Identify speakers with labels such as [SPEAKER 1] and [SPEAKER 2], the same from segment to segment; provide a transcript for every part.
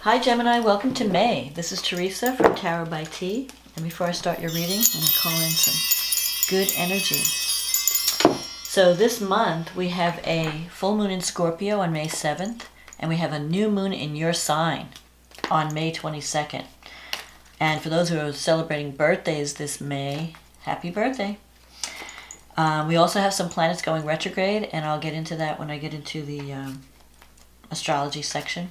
[SPEAKER 1] Hi Gemini, welcome to May. This is Teresa from Tarot by T. And before I start your reading, I'm going to call in some good energy. So this month we have a full moon in Scorpio on May 7th, and we have a new moon in your sign on May 22nd. And for those who are celebrating birthdays this May, happy birthday. We also have some planets going retrograde, and I'll get into that when I get into the astrology section.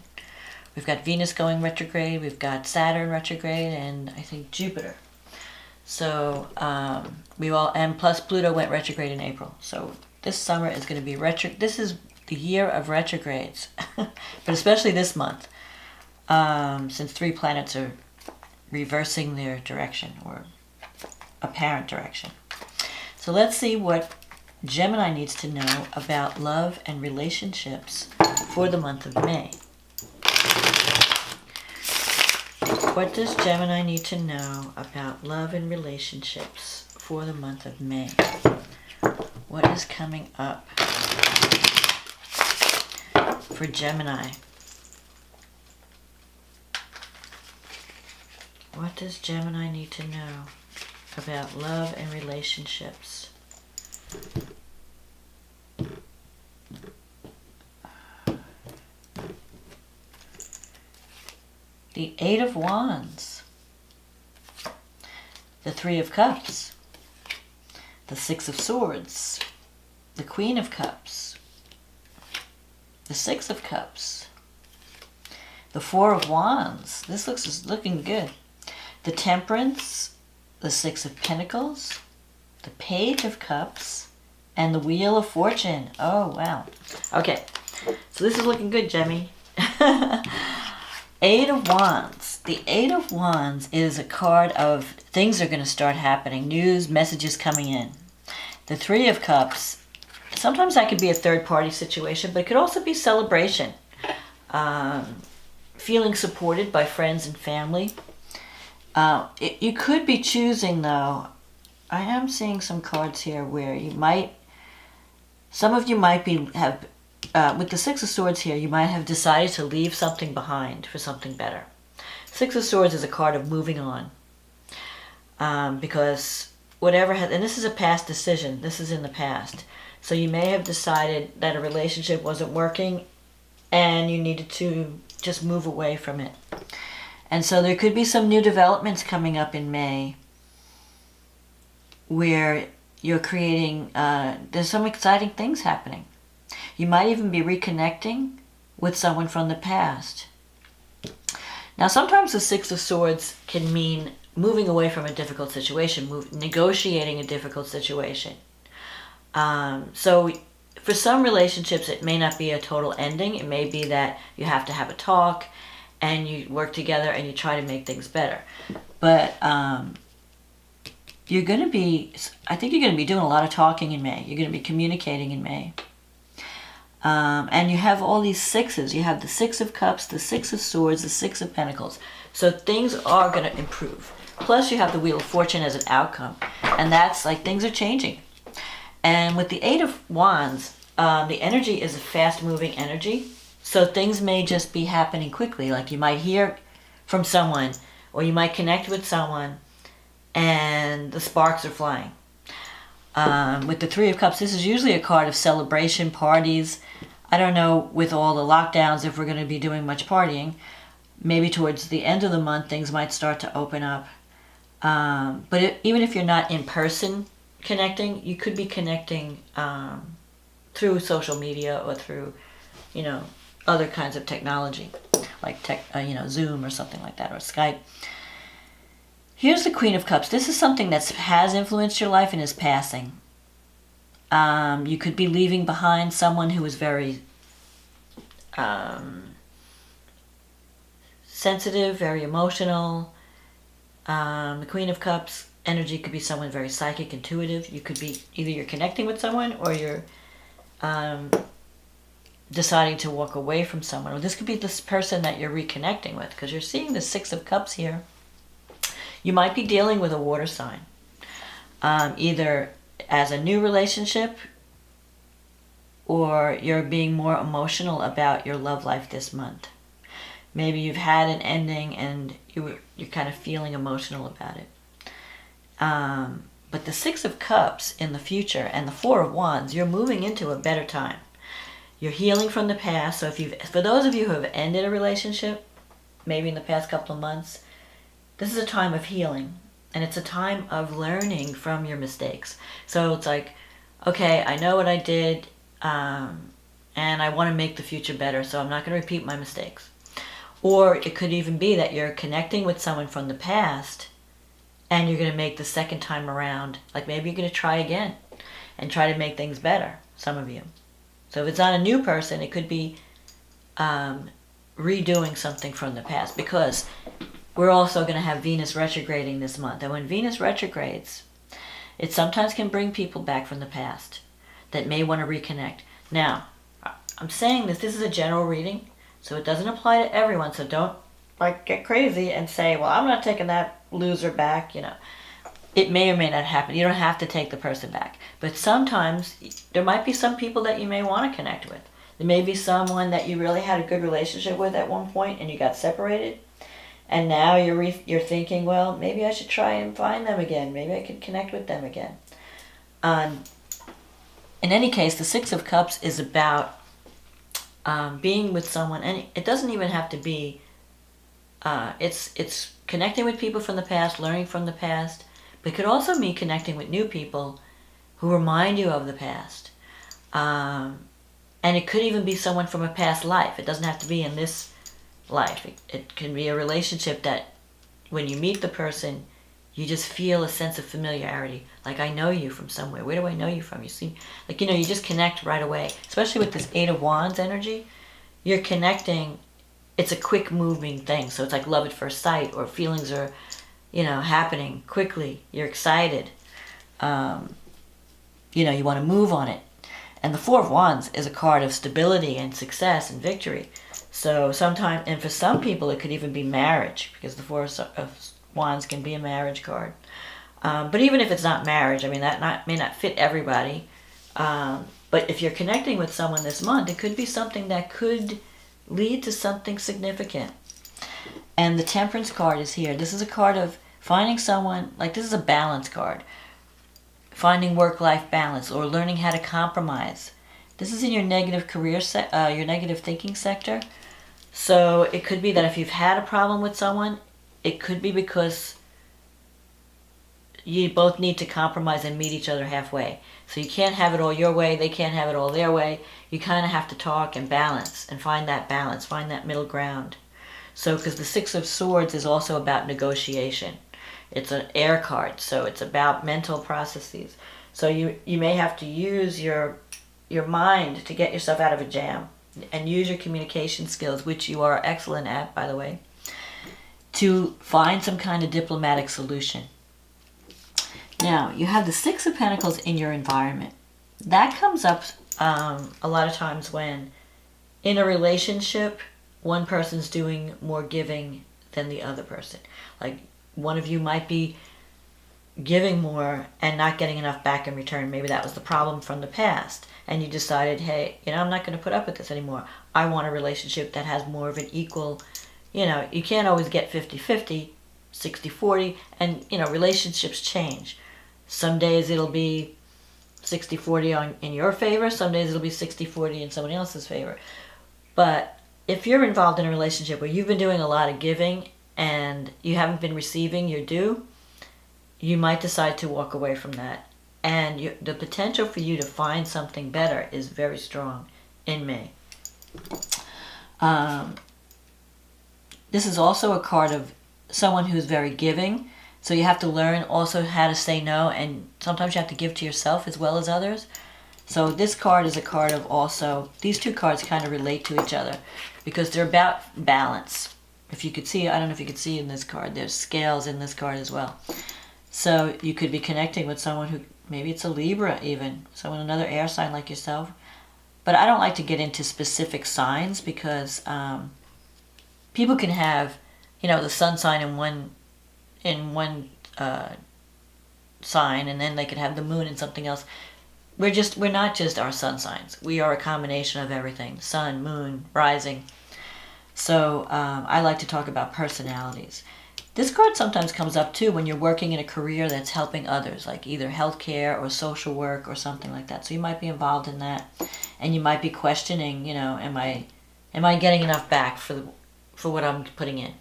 [SPEAKER 1] We've got Venus going retrograde, we've got Saturn retrograde, and I think Jupiter. So and plus Pluto went retrograde in April. So this summer is going to be this is the year of retrogrades, but especially this month, since 3 planets are reversing their direction or apparent direction. So let's see what Gemini needs to know about love and relationships for the month of May. What does Gemini need to know about love and relationships for the month of May? What is coming up for Gemini? What does Gemini need to know about love and relationships? The 8 of Wands, the 3 of Cups, the 6 of Swords, the Queen of Cups, the 6 of Cups, the 4 of Wands. This is looking good. The Temperance, the 6 of Pentacles, the Page of Cups, and the Wheel of Fortune. Oh, wow. Okay, so this is looking good, Gemmy. 8 of Wands. The 8 of Wands is a card of things are going to start happening, news, messages coming in. The 3 of Cups, sometimes that could be a third-party situation, but it could also be celebration. Feeling supported by friends and family. You could be choosing, though. I am seeing some cards here where some of you might have with the 6 of Swords here, you might have decided to leave something behind for something better. 6 of Swords is a card of moving on. Because and this is a past decision, this is in the past. So you may have decided that a relationship wasn't working and you needed to just move away from it. And so there could be some new developments coming up in May where you're creating, there's some exciting things happening. You might even be reconnecting with someone from the past. Now, sometimes the 6 of Swords can mean moving away from a difficult situation, negotiating a difficult situation. So for some relationships, it may not be a total ending. It may be that you have to have a talk and you work together and you try to make things better. But I think you're going to be doing a lot of talking in May. You're going to be communicating in May. And you have all these 6s. You have the 6 of Cups, the 6 of Swords, the 6 of Pentacles. So things are going to improve. Plus you have the Wheel of Fortune as an outcome. And that's like things are changing. And with the 8 of Wands, the energy is a fast-moving energy. So things may just be happening quickly. Like you might hear from someone, or you might connect with someone, and the sparks are flying. With the 3 of Cups, this is usually a card of celebration, parties. I don't know with all the lockdowns if we're going to be doing much partying. Maybe towards the end of the month things might start to open up. But even if you're not in person connecting, you could be connecting through social media or through, other kinds of technology, like Zoom or something like that, or Skype. Here's the Queen of Cups. This is something that has influenced your life and is passing. You could be leaving behind someone who is very sensitive, very emotional. The Queen of Cups energy could be someone very psychic, intuitive. You could be either you're connecting with someone or you're deciding to walk away from someone. Or this could be this person that you're reconnecting with, because you're seeing the 6 of Cups here. You might be dealing with a water sign, either as a new relationship or you're being more emotional about your love life this month. Maybe you've had an ending and you're kind of feeling emotional about it. But the Six of Cups in the future and the Four of Wands, you're moving into a better time. You're healing from the past. So for those of you who have ended a relationship, maybe in the past couple of months, this is a time of healing. And it's a time of learning from your mistakes. So it's like, okay, I know what I did, and I want to make the future better, so I'm not going to repeat my mistakes. Or it could even be that you're connecting with someone from the past, and you're going to make the second time around, like maybe you're going to try again and try to make things better, some of you. So if it's not a new person, it could be redoing something from the past, because we're also going to have Venus retrograding this month. And when Venus retrogrades, it sometimes can bring people back from the past that may want to reconnect. Now, I'm saying this is a general reading, so it doesn't apply to everyone, so don't get crazy and say, well, I'm not taking that loser back, It may or may not happen. You don't have to take the person back. But sometimes there might be some people that you may want to connect with. There may be someone that you really had a good relationship with at one point and you got separated. And now you're thinking, well, maybe I should try and find them again. Maybe I could connect with them again. In any case, the Six of Cups is about being with someone. And it doesn't even have to be, it's connecting with people from the past, learning from the past. But it could also mean connecting with new people who remind you of the past. And it could even be someone from a past life. It doesn't have to be in this life. It can be a relationship that when you meet the person, you just feel a sense of familiarity. Like, I know you from somewhere. Where do I know you from? You seem like, you just connect right away. Especially with this Eight of Wands energy. You're connecting. It's a quick moving thing. So it's like love at first sight, or feelings are, happening quickly. You're excited. You want to move on it. And the Four of Wands is a card of stability and success and victory. So sometimes, and for some people, it could even be marriage, because the Four of Wands can be a marriage card. But even if it's not marriage, that may not fit everybody. But if you're connecting with someone this month, it could be something that could lead to something significant. And the Temperance card is here. This is a card of finding someone, this is a balance card. Finding work-life balance, or learning how to compromise. This is in your negative career, your negative thinking sector. So it could be that if you've had a problem with someone, it could be because you both need to compromise and meet each other halfway. So you can't have it all your way, they can't have it all their way. You kind of have to talk and balance and find that balance, find that middle ground. So, because the Six of Swords is also about negotiation. It's an air card, so it's about mental processes. So you may have to use your mind to get yourself out of a jam, and use your communication skills, which you are excellent at, by the way, to find some kind of diplomatic solution. Now, you have the Six of Pentacles in your environment. That comes up a lot of times when in a relationship, one person's doing more giving than the other person. Like, one of you might be giving more and not getting enough back in return. Maybe that was the problem from the past. And you decided, hey, I'm not going to put up with this anymore. I want a relationship that has more of an equal, you can't always get 50-50, 60-40, and, relationships change. Some days it'll be 60-40 in your favor. Some days it'll be 60-40 in someone else's favor. But if you're involved in a relationship where you've been doing a lot of giving and you haven't been receiving your due, you might decide to walk away from that. And the potential for you to find something better is very strong in May. This is also a card of someone who's very giving. So you have to learn also how to say no, and sometimes you have to give to yourself as well as others. So this card is a card of also, these two cards kind of relate to each other because they're about balance. If you could see, I don't know if you could see in this card, there's scales in this card as well. So you could be connecting with someone who, maybe it's a Libra even, someone, another air sign like yourself. But I don't like to get into specific signs because people can have, the sun sign in one sign, and then they could have the moon in something else. We're not just our sun signs. We are a combination of everything. Sun, moon, rising. So I like to talk about personalities. This card sometimes comes up too when you're working in a career that's helping others, like either healthcare or social work or something like that. So you might be involved in that, and you might be questioning, am I getting enough back for what I'm putting in?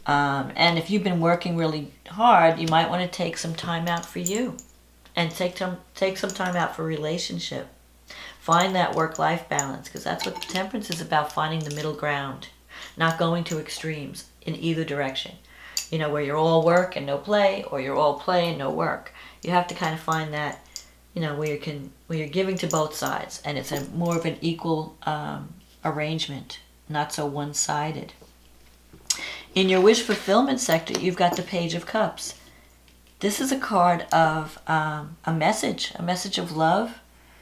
[SPEAKER 1] And if you've been working really hard, you might want to take some time out for you, and take some time out for relationship. Find that work-life balance, because that's what temperance is about, finding the middle ground, not going to extremes in either direction. Where you're all work and no play, or you're all play and no work. You have to kind of find that, where you're giving to both sides, and it's more of an equal arrangement, not so one-sided. In your wish fulfillment sector, you've got the Page of Cups. This is a card of a message of love.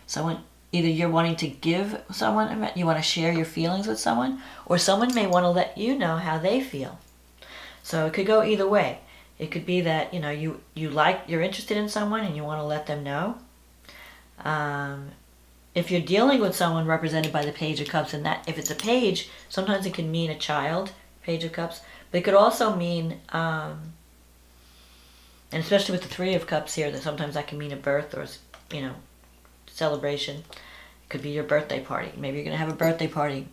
[SPEAKER 1] Someone, either you're wanting to give someone, you want to share your feelings with someone, or someone may want to let you know how they feel. So it could go either way. It could be that, you're interested in someone and you want to let them know. If you're dealing with someone represented by the Page of Cups, and that if it's a page, sometimes it can mean a child, Page of Cups, but it could also mean, and especially with the Three of Cups here, that sometimes that can mean a birth or, celebration. It could be your birthday party. Maybe you're going to have a birthday party.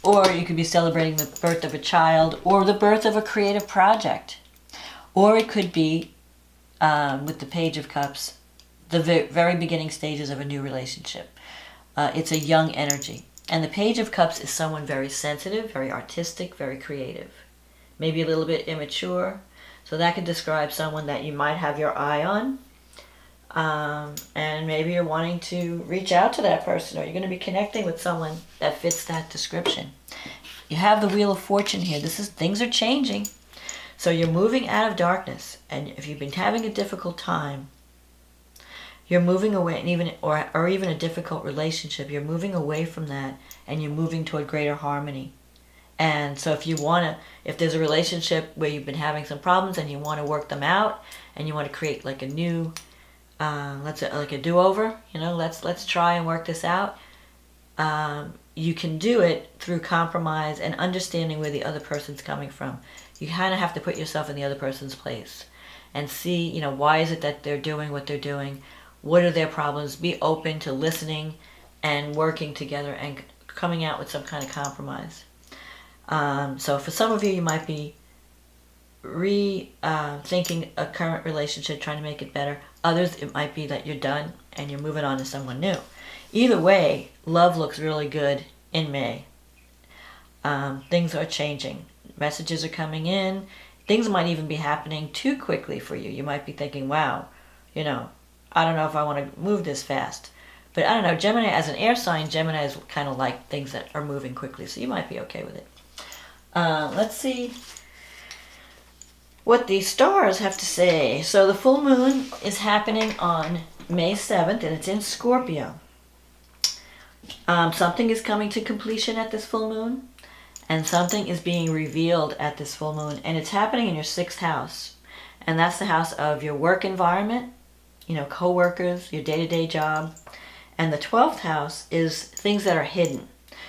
[SPEAKER 1] Or you could be celebrating the birth of a child, or the birth of a creative project. Or it could be, with the Page of Cups, the very beginning stages of a new relationship. It's a young energy. And the Page of Cups is someone very sensitive, very artistic, very creative. Maybe a little bit immature. So that could describe someone that you might have your eye on. And maybe you're wanting to reach out to that person, or you're going to be connecting with someone that fits that description. You have the Wheel of Fortune here. Things are changing. So you're moving out of darkness, and if you've been having a difficult time, you're moving away, and even a difficult relationship, you're moving away from that, and you're moving toward greater harmony. And so if there's a relationship where you've been having some problems and you want to work them out, and you want to create like a new, like a do-over, let's try and work this out. You can do it through compromise and understanding where the other person's coming from. You kind of have to put yourself in the other person's place and see, why is it that they're doing what they're doing? What are their problems? Be open to listening and working together and coming out with some kind of compromise. So for some of you, you might be thinking a current relationship, trying to make it better. Others, it might be that you're done and you're moving on to someone new. Either way, love looks really good in May. Things are changing. Messages are coming in. Things might even be happening too quickly for you. You might be thinking, wow, I don't know if I want to move this fast. But I don't know, Gemini, as an air sign, Gemini is kind of like things that are moving quickly, so you might be okay with it. Let's see what the stars have to say. So the full moon is happening on May 7th, and it's in Scorpio. Something is coming to completion at this full moon, and something is being revealed at this full moon, and it's happening in your 6th house. And that's the house of your work environment, co-workers, your day-to-day job. And the 12th house is things that are hidden.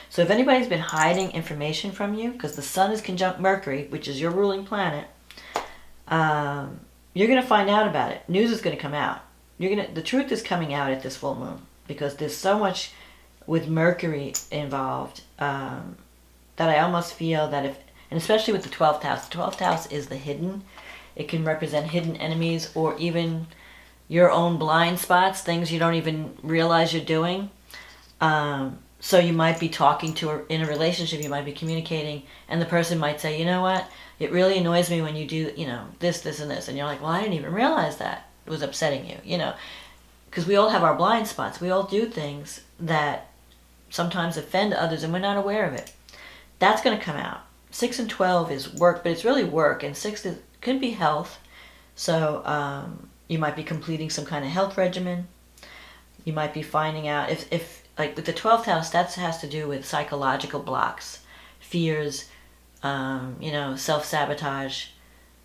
[SPEAKER 1] So if anybody's been hiding information from you, because the sun is conjunct Mercury, which is your ruling planet, you're going to find out about it. News is going to come out. The truth is coming out at this full moon, because there's so much with Mercury involved that I almost feel that and especially with the 12th house. The 12th house is the hidden. It can represent hidden enemies, or even your own blind spots, things you don't even realize you're doing. So you might be talking in a relationship, you might be communicating, and the person might say, you know what, it really annoys me when you do, this, and this. And you're like, well, I didn't even realize that it was upsetting you, Because we all have our blind spots. We all do things that sometimes offend others, and we're not aware of it. That's going to come out. 6 and 12 is work, but it's really work, and 6 could be health. So you might be completing some kind of health regimen. You might be finding out if like with the 12th house, that has to do with psychological blocks, fears, self-sabotage.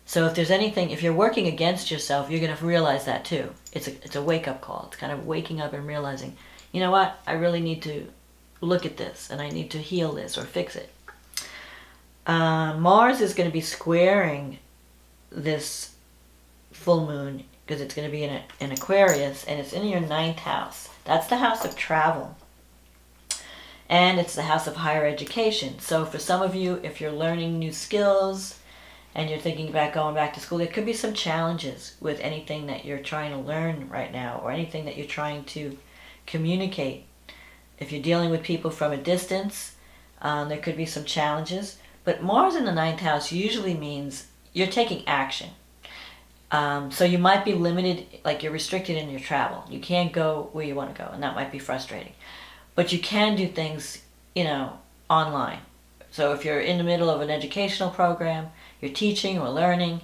[SPEAKER 1] So if there's anything, if you're working against yourself, you're going to realize that too. It's a wake-up call. It's kind of waking up and realizing, you know what, I really need to look at this and I need to heal this or fix it. Mars is going to be squaring this full moon because it's going to be in Aquarius, and it's in your 9th house. That's the house of travel. And it's the house of higher education. So for some of you, if you're learning new skills and you're thinking about going back to school, there could be some challenges with anything that you're trying to learn right now or anything that you're trying to communicate. If you're dealing with people from a distance, there could be some challenges. But Mars in the 9th house usually means you're taking action. So you might be limited, like you're restricted in your travel. You can't go where you want to go, and that might be frustrating. But you can do things, online. So if you're in the middle of an educational program, you're teaching or learning,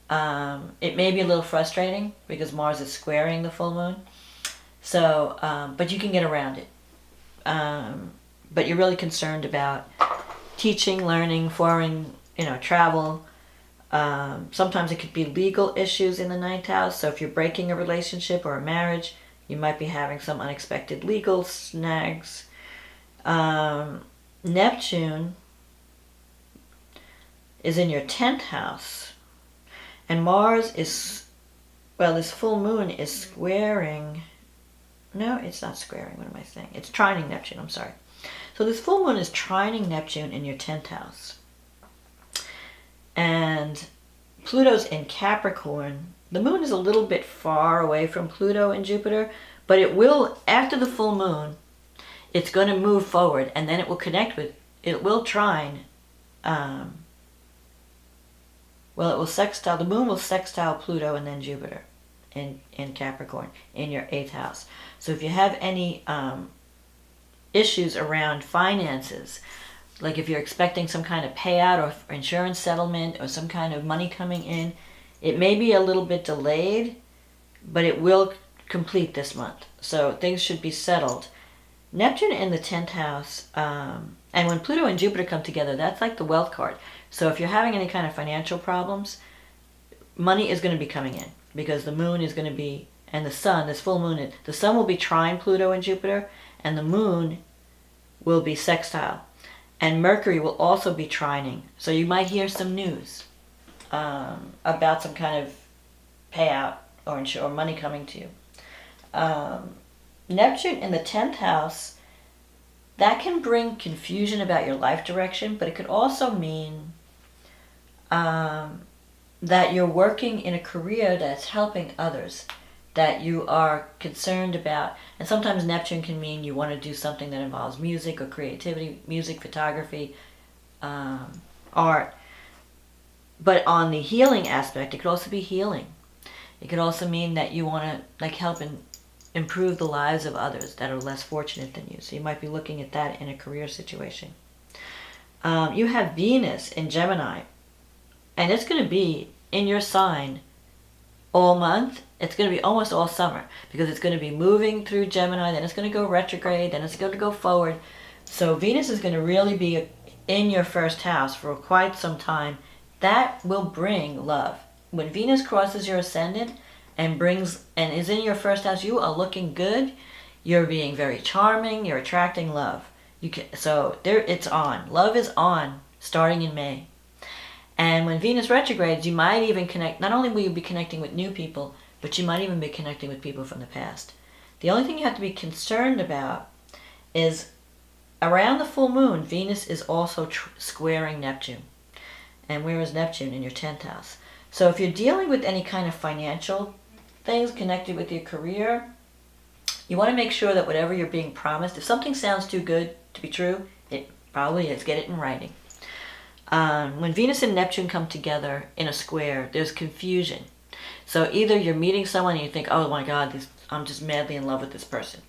[SPEAKER 1] it may be a little frustrating because Mars is squaring the full moon. So, but you can get around it. But you're really concerned about teaching, learning, foreign, travel. Sometimes it could be legal issues in the 9th house. So if you're breaking a relationship or a marriage, you might be having some unexpected legal snags. Neptune is in your 10th house. And Mars is, this full moon is squaring. No, it's not squaring. What am I saying? It's trining Neptune. I'm sorry. So this full moon is trining Neptune in your 10th house. And Pluto's in Capricorn. The moon is a little bit far away from Pluto and Jupiter, but it will, after the full moon, it's going to move forward, and then it will connect with, it will trine, it will sextile, the moon will sextile Pluto and then Jupiter in Capricorn, in your 8th house. So if you have any issues around finances, like if you're expecting some kind of payout or insurance settlement or some kind of money coming in, it may be a little bit delayed, but it will complete this month. So things should be settled. Neptune in the 10th house, and when Pluto and Jupiter come together, that's like the wealth card. So if you're having any kind of financial problems, money is going to be coming in because the moon is going to be, and the sun, this full moon, the sun will be trine Pluto and Jupiter, and the moon will be sextile. And Mercury will also be trining. So you might hear some news about some kind of payout or money coming to you. Neptune in the 10th house, that can bring confusion about your life direction, but it could also mean that you're working in a career that's helping others, that you are concerned about. And sometimes Neptune can mean you want to do something that involves music or creativity, music, photography, art. But on the healing aspect, it could also be healing. It could also mean that you want to help and improve the lives of others that are less fortunate than you. So you might be looking at that in a career situation. You have Venus in Gemini, and it's going to be in your sign all month. It's going to be almost all summer because it's going to be moving through Gemini, then it's going to go retrograde, then it's going to go forward. So Venus is going to really be in your 1st house for quite some time. That will bring love. When Venus crosses your ascendant and is in your 1st house, you are looking good. You're being very charming. You're attracting love. It's on. Love is on starting in May. And when Venus retrogrades, you might even connect. Not only will you be connecting with new people, but you might even be connecting with people from the past. The only thing you have to be concerned about is around the full moon, Venus is also squaring Neptune. And where is Neptune? In your 10th house. So if you're dealing with any kind of financial things connected with your career, you want to make sure that whatever you're being promised, if something sounds too good to be true, it probably is. Get it in writing. When Venus and Neptune come together in a square, there's confusion. So either you're meeting someone and you think, oh my God, I'm just madly in love with this person.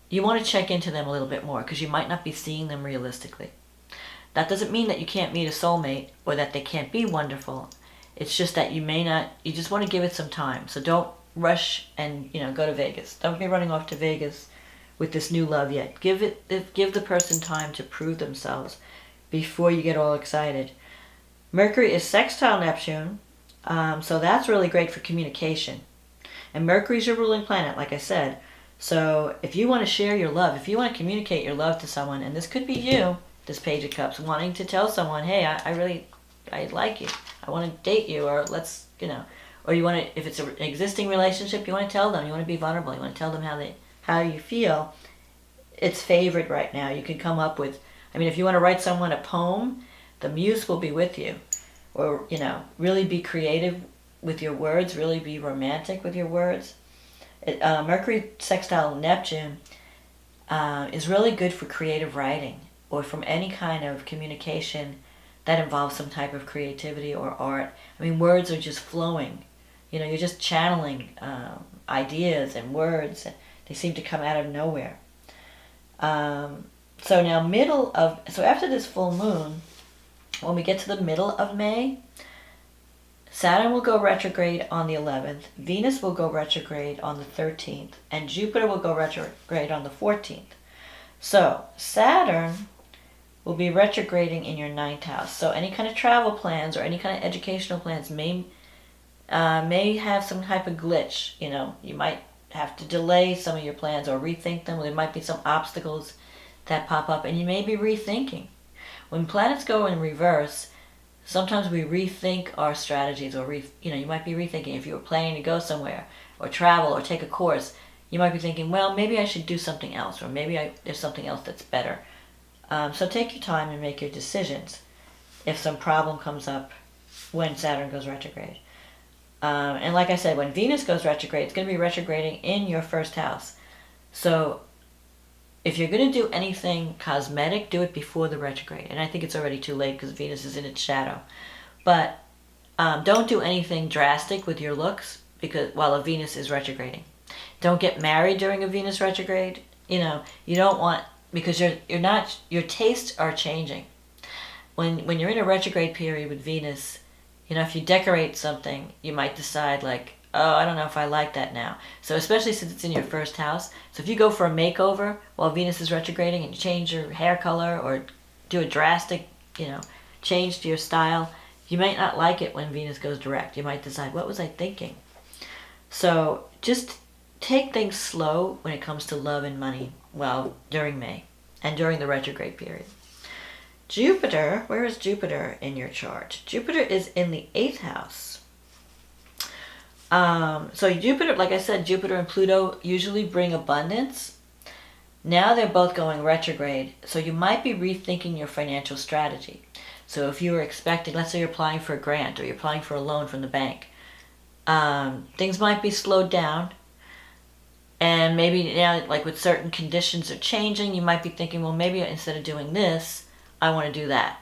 [SPEAKER 1] You want to check into them a little bit more because you might not be seeing them realistically. That doesn't mean that you can't meet a soulmate or that they can't be wonderful. It's just that you just want to give it some time. So don't rush and go to Vegas. Don't be running off to Vegas with this new love yet. Give the person time to prove themselves before you get all excited. Mercury is sextile Neptune, so that's really great for communication. And Mercury's your ruling planet, like I said. So if you want to share your love, if you want to communicate your love to someone, and this could be you, this Page of Cups, wanting to tell someone, hey, I like you. I want to date you, or let's, or you want to, if it's an existing relationship, you want to tell them, you want to be vulnerable, you want to tell them how you feel. It's favored right now. You can come up with, if you want to write someone a poem, the muse will be with you. Or, really be creative with your words, really be romantic with your words. Mercury sextile Neptune is really good for creative writing or from any kind of communication that involves some type of creativity or art. Words are just flowing. You're just channeling ideas and words. They seem to come out of nowhere. So now so after this full moon, when we get to the middle of May, Saturn will go retrograde on the 11th, Venus will go retrograde on the 13th, and Jupiter will go retrograde on the 14th. So Saturn will be retrograding in your 9th house. So any kind of travel plans or any kind of educational plans may have some type of glitch. You might have to delay some of your plans or rethink them. There might be some obstacles that pop up, and you may be rethinking. When planets go in reverse, sometimes we rethink our strategies, or you might be rethinking if you were planning to go somewhere or travel or take a course. You might be thinking, well, maybe I should do something else, or maybe there's something else that's better. So take your time and make your decisions if some problem comes up when Saturn goes retrograde. And like I said, when Venus goes retrograde, it's going to be retrograding in your first house. So if you're going to do anything cosmetic, do it before the retrograde. And I think it's already too late because Venus is in its shadow. But don't do anything drastic with your looks while a Venus is retrograding. Don't get married during a Venus retrograde. You don't want, because your tastes are changing. When you're in a retrograde period with Venus, if you decorate something, you might decide oh, I don't know if I like that now. So especially since it's in your first house. So if you go for a makeover while Venus is retrograding and you change your hair color or do a drastic, change to your style, you might not like it when Venus goes direct. You might decide, what was I thinking? So just take things slow when it comes to love and money, during May and during the retrograde period. Jupiter, where is Jupiter in your chart? Jupiter is in the 8th house. So Jupiter, like I said, Jupiter and Pluto usually bring abundance. Now they're both going retrograde, so you might be rethinking your financial strategy. So if you were expecting, let's say you're applying for a grant or you're applying for a loan from the bank, things might be slowed down. And maybe now, with certain conditions are changing, you might be thinking, well, maybe instead of doing this, I want to do that.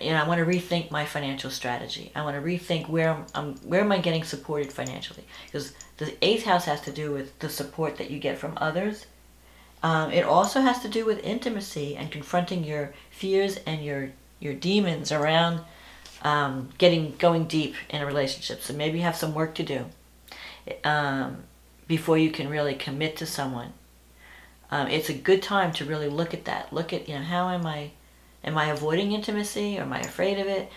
[SPEAKER 1] I want to rethink my financial strategy. I want to rethink where am I getting supported financially? Because the 8th house has to do with the support that you get from others. It also has to do with intimacy and confronting your fears and your demons around going deep in a relationship. So maybe you have some work to do before you can really commit to someone. It's a good time to really look at that. Look at, how am I avoiding intimacy, or am I afraid of it?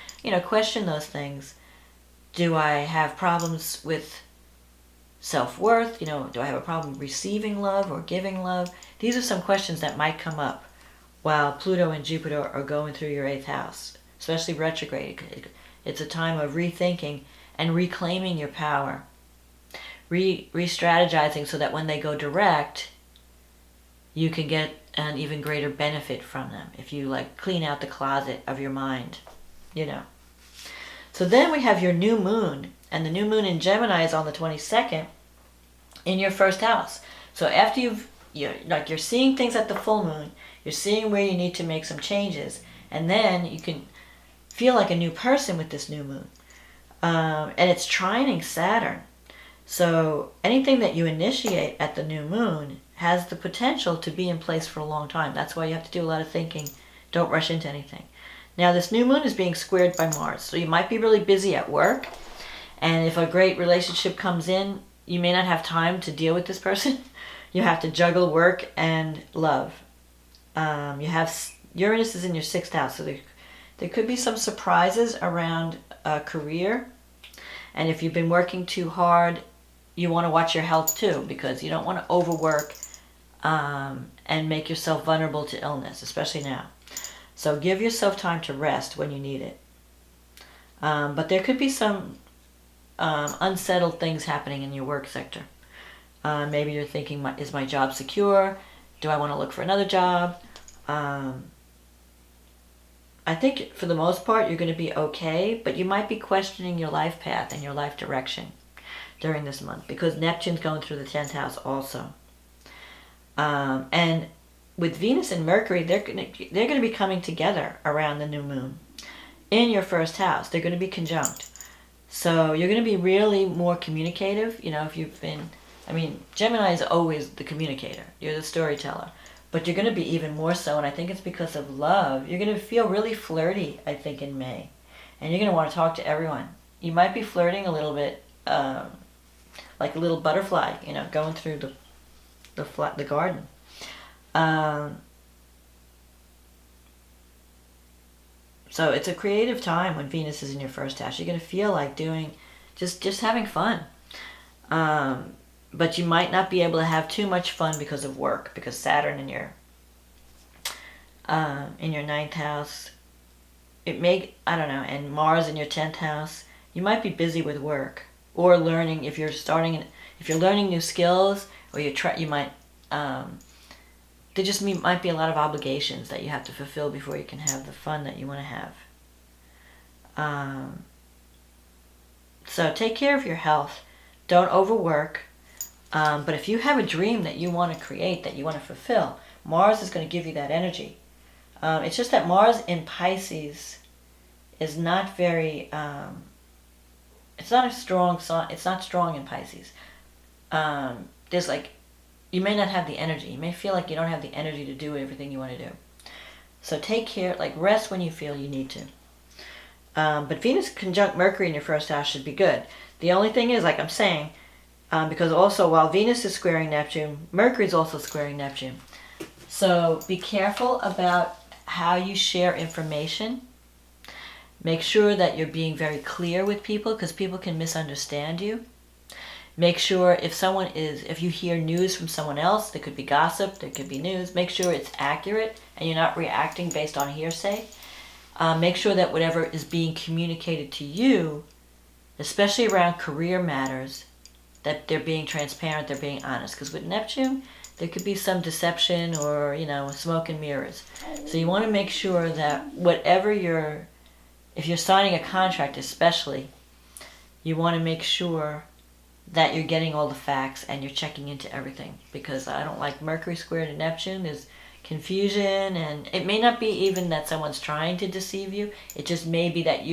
[SPEAKER 1] Question those things. Do I have problems with self-worth? Do I have a problem receiving love or giving love? These are some questions that might come up while Pluto and Jupiter are going through your 8th house, especially retrograde. It's a time of rethinking and reclaiming your power, re-strategizing so that when they go direct, you can get an even greater benefit from them if you clean out the closet of your mind, So then we have your new moon, and the new moon in Gemini is on the 22nd in your first house. So after you're seeing things at the full moon, you're seeing where you need to make some changes, and then you can feel like a new person with this new moon. And it's trining Saturn. So anything that you initiate at the new moon has the potential to be in place for a long time. That's why you have to do a lot of thinking. Don't rush into anything. Now this new moon is being squared by Mars. So you might be really busy at work. And if a great relationship comes in, you may not have time to deal with this person. You have to juggle work and love. You have Uranus is in your 6th house. So there could be some surprises around a career. And if you've been working too hard, you want to watch your health too, because you don't want to overwork and make yourself vulnerable to illness, especially now. So give yourself time to rest when you need it. But there could be some unsettled things happening in your work sector. Maybe you're thinking, is my job secure? Do I want to look for another job? I think for the most part you're going to be okay, but you might be questioning your life path and your life direction during this month because Neptune's going through the 10th house also. And with Venus and Mercury, they're going to be coming together around the new moon in your first house. They're going to be conjunct. So you're going to be really more communicative. You know, if you've been, I mean, Gemini is always the communicator. You're the storyteller. But you're going to be even more so, and I think it's because of love. You're going to feel really flirty, I think, in May. And you're going to want to talk to everyone. You might be flirting a little bit, like a little butterfly, you know, going through the garden. So it's a creative time when Venus is in your first house. You're going to feel like doing, just having fun. But you might not be able to have too much fun because of work, because Saturn in your 9th house, it may, I don't know, and Mars in your 10th house, you might be busy with work or learning. If you're learning new skills, or you might, there just might be a lot of obligations that you have to fulfill before you can have the fun that you want to have. So take care of your health. Don't overwork. But if you have a dream that you want to create, that you want to fulfill, Mars is going to give you that energy. It's just that Mars in Pisces is not very, it's not a strong sign. It's not strong in Pisces. There's like, you may not have the energy. You may feel like you don't have the energy to do everything you want to do. So take care, like rest when you feel you need to. But Venus conjunct Mercury in your first house should be good. The only thing is, like I'm saying, because also while Venus is squaring Neptune, Mercury is also squaring Neptune. So be careful about how you share information. Make sure that you're being very clear with people, because people can misunderstand you. Make sure if you hear news from someone else, there could be gossip, there could be news, make sure it's accurate and you're not reacting based on hearsay. Make sure that whatever is being communicated to you, especially around career matters, that they're being transparent, they're being honest. Because with Neptune, there could be some deception or, smoke and mirrors. So you want to make sure that if you're signing a contract especially, you want to make sure that you're getting all the facts and you're checking into everything. Because I don't like Mercury squared to Neptune. There's confusion, and it may not be even that someone's trying to deceive you. It just may be that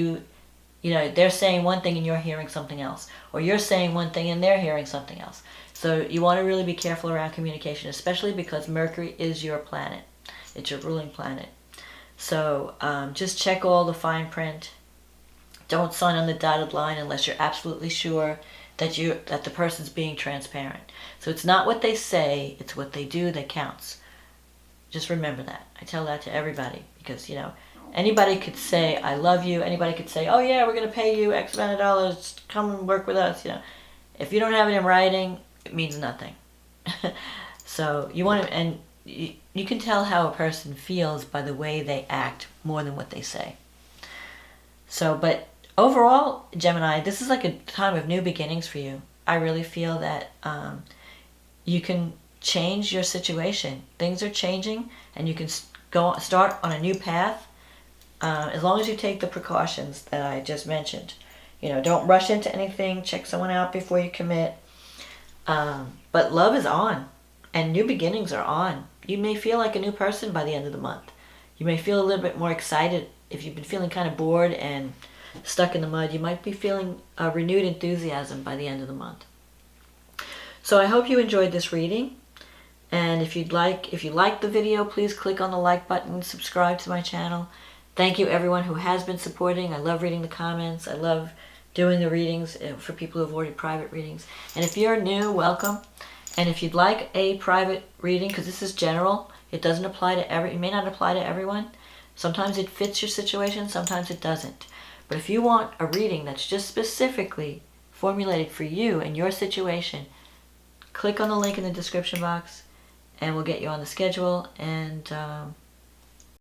[SPEAKER 1] they're saying one thing and you're hearing something else. Or you're saying one thing and they're hearing something else. So you want to really be careful around communication, especially because Mercury is your planet. It's your ruling planet. So just check all the fine print. Don't sign on the dotted line unless you're absolutely sure that the person's being transparent. So it's not what they say, it's what they do that counts. Just remember that. I tell that to everybody because, anybody could say, I love you. Anybody could say, oh yeah, we're going to pay you X amount of dollars. Come and work with us. If you don't have it in writing, it means nothing. So you want to, and you can tell how a person feels by the way they act more than what they say. So, but overall, Gemini, this is like a time of new beginnings for you. I really feel that you can change your situation. Things are changing, and you can start on a new path as long as you take the precautions that I just mentioned. Don't rush into anything. Check someone out before you commit. But love is on, and new beginnings are on. You may feel like a new person by the end of the month. You may feel a little bit more excited. If you've been feeling kind of bored and stuck in the mud, you might be feeling a renewed enthusiasm by the end of the month. So I hope you enjoyed this reading. And if you liked the video, please click on the like button, subscribe to my channel. Thank you everyone who has been supporting. I love reading the comments. I love doing the readings for people who have ordered private readings. And if you're new, welcome. And if you'd like a private reading, because this is general, it doesn't apply to it may not apply to everyone. Sometimes it fits your situation, sometimes it doesn't. But if you want a reading that's just specifically formulated for you and your situation, click on the link in the description box and we'll get you on the schedule, and